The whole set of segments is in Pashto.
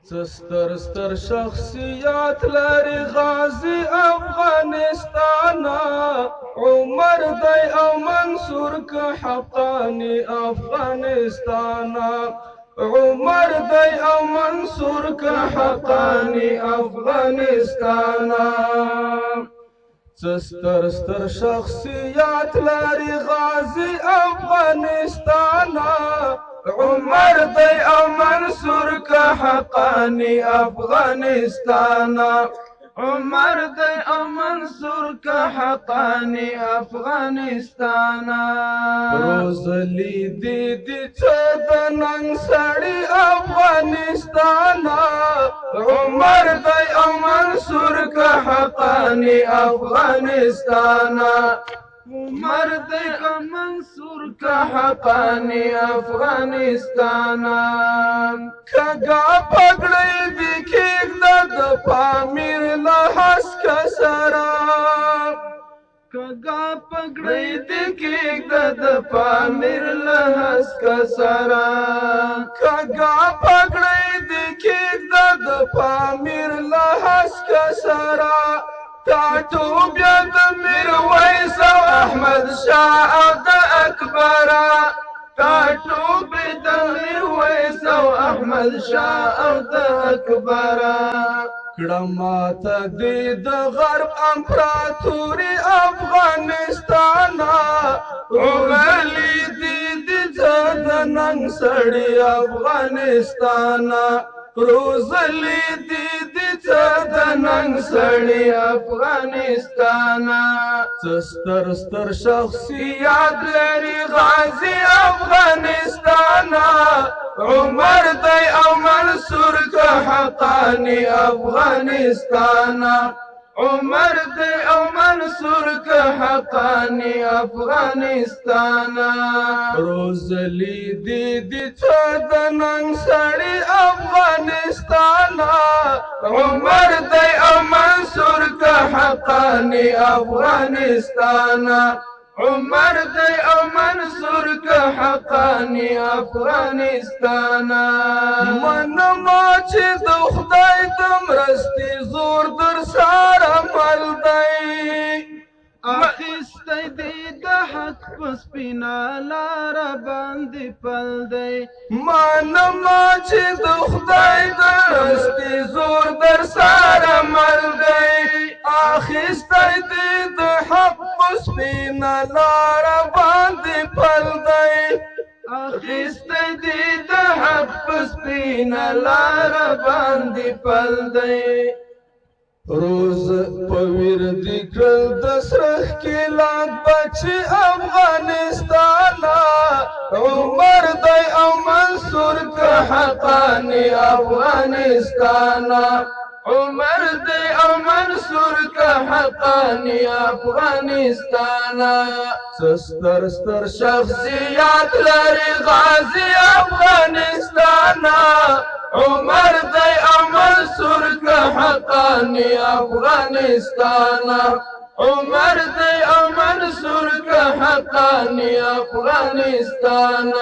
ستر ستر شخصیات لري غازی افغانستان، عمر دی او منصور که حقانی افغانستان، عمر دی او منصور که حقانی افغانستان. ستر ستر شخصیات لري غازی افغانستان، عمر دی او منصور که حقانی افغانستان، عمر دی او منصور که حقانی افغانستان. روزلی دی څه د ننګ سړی افغانستان، عمر دی او منصور که حقانی افغانستان، عمر دی او منصور که حقانی افغانستان. کږه پګړۍ دې کېږده د پامیر له هسکه سره، کږه پګړۍ دې کېږده د پامیر له هسکه سره، کږه پګړۍ دې کېږده د پامیر له هسکه سره. ټاټو بیا د میرویس او احمد شاه او د اکبره، ټاټو بیا د میرویس او احمد شاه او د اکبره. کړه ماته دې د غرب امپراتوري افغانستان، عمرلی دې څه د ننګ سړی افغانستان، روزلی دې څه د ننګ سړی افغانستان. ستر ستر شخصیات لري غازی افغانستان، عمر دی او منصور که حقانی افغانستان، عمر دی او منصور که حقانی افغانستان. روزلی دې څه د ننګ سړی افغانستان، عمر دی او منصور که حقانی افغانستان، عمر دی او منصور که حقانی افغانستان. منما چې د خدای د مرستې زور در سره مل دی، اخیستی دی د حق په سپینه لاره باندې پل دی. منما چې د خدای د مرستې زور در سره مل دی، اخیستی دی د حق په سپینه لاره باندې پل دی، اخیستی دی د حق په سپینه لاره باندې پل دی. روز په ویر دې کړل د سرخ کلات بچي افغانستان، عمر دی او منصور که حقانی افغانستان، عمر دی او منصور که حقانی افغانستان. ستر ستر شخصیات لري غازی افغانستان، عمر دی او منصور که حقانی افغانستان، عمر دی او منصور که حقانی افغانستان.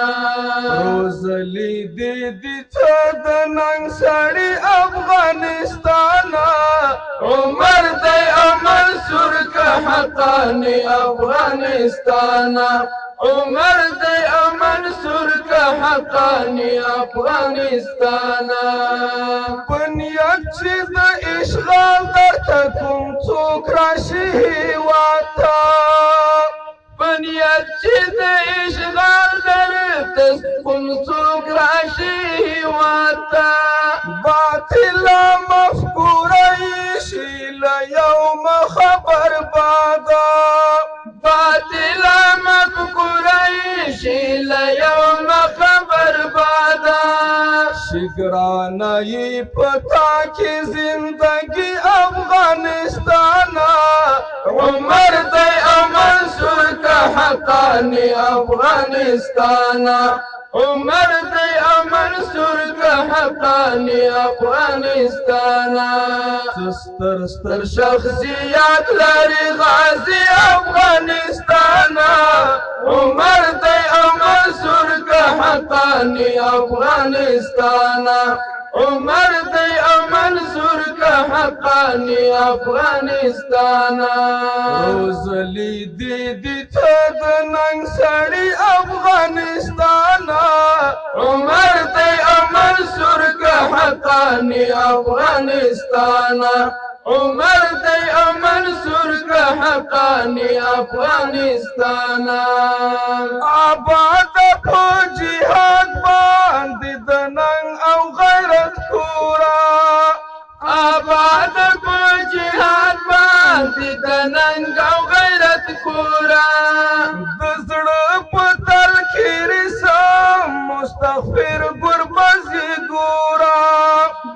روزلی دې څه د ننګ سړی افغانستان، عمر دی او منصور که حقانی افغانستان، عمر دی او منصور که حقانی افغانستان. بنیاد چې د اشغال درته کوم څوک راشي هېواد ته، بنیاد چې د اشغال درته کوم څوک راشي هېواد ته، باطله مفکوره یې شي له یو مخه برباده، باطله مفکوره یې شي له یو مخه برباده. شګرانه یې په تا کې زندګي افغانستان، عمر دی او منصور که حقانی افغانستان، عمر دی او منصور که حقانی افغانستان. ستر ستر شخصیات لري غازی افغانستان، عمر دی او منصور که حقانی افغانستان، عمر دی حقانی افغانستانا روزلی دی تد ننگ سڑی افغانستانا عمر دی امن سر کا حقانی افغانستانا عمر دی امن سر کا حقانی افغانستانا آباد پو جہاد باندی دننگ او غیرت کورا آباد پو جہاد باندی دننگ او غیرت کورا دزڑ پتل کھیری سام مستغفر گربزی گورا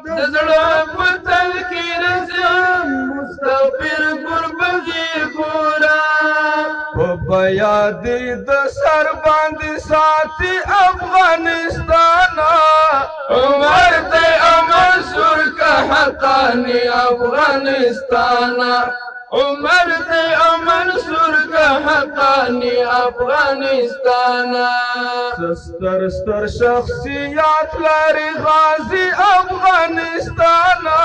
دزڑ پتل کھیری سام مستغفر گربزی گورا بیا دی د سر باندې ساتي افغانستانا عمر دی امن سر کا حقانی افغانستانا عمر دی امن سر کا حقانی افغانستانا ستر ستر شخصیات لري غازی افغانستانا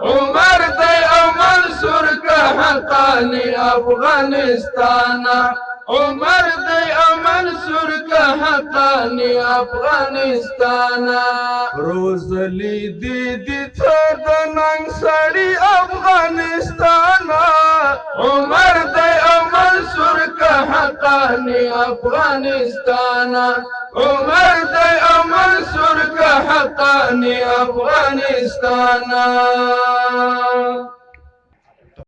عمر دی امن سر کا حقانی افغانستانا عمر دی امن سر کا حقانی افغانستانا روزلی دی تد ننگ سڑی افغانستانا عمر دی امن سر کا حقانی افغانستانا عمر دی امن سر کا حقانی افغانستانا